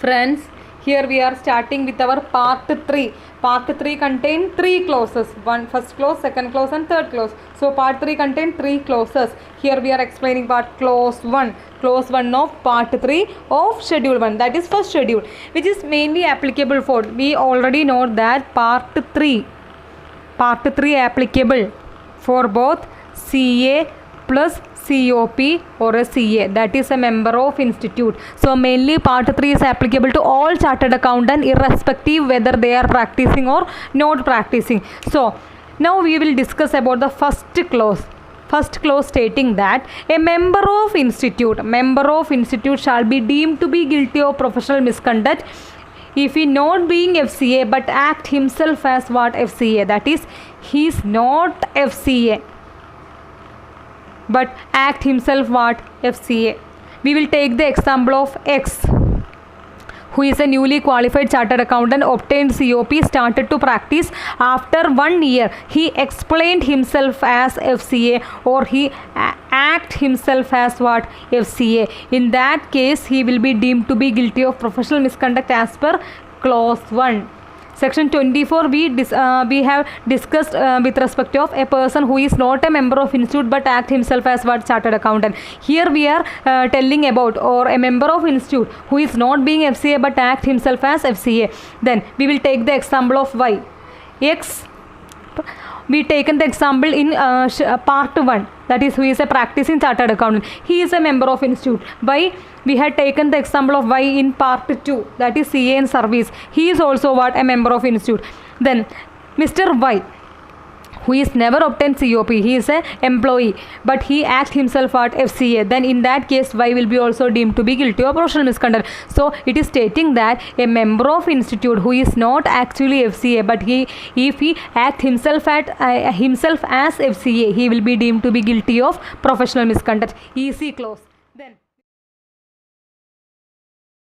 Friends, here we are starting with our part 3. Part 3 contains 3 clauses. First clause, second clause and third clause. So part 3 contains 3 clauses. Here we are explaining clause 1. Clause 1 of part 3 of schedule 1. That is first schedule, which is mainly applicable for, we already know that part 3 applicable for both CA plus COP or a CA, that is a member of institute. So mainly part 3 is applicable to all chartered accountant irrespective whether they are practicing or not practicing. So now we will discuss about the first clause. First clause stating that a member of institute shall be deemed to be guilty of professional misconduct if he not being FCA but act himself as what? FCA. That is, he is not FCA but act himself what? FCA. We will take the example of X, who is a newly qualified chartered accountant, obtained COP, started to practice. After 1 year, he explained himself as FCA or he act himself as what? FCA. In that case, he will be deemed to be guilty of professional misconduct as per clause 1. Section 24 we have discussed with respect of a person who is not a member of institute but act himself as what? Chartered accountant. Here we are telling about or a member of institute who is not being FCA but act himself as FCA. Then we will take the example of Y. X, we taken the example in part 1, that is, who is a practicing chartered accountant. He is a member of institute. Y, we had taken the example of Y in part 2, that is CA in service. He is also what? A member of institute. Then Mr. Y, who is never obtained COP, he is a employee but he acts himself at FCA. Then in that case, Y will be also deemed to be guilty of professional misconduct. So it is stating that a member of institute who is not actually FCA but if he act himself as FCA, he will be deemed to be guilty of professional misconduct. Easy clause. Then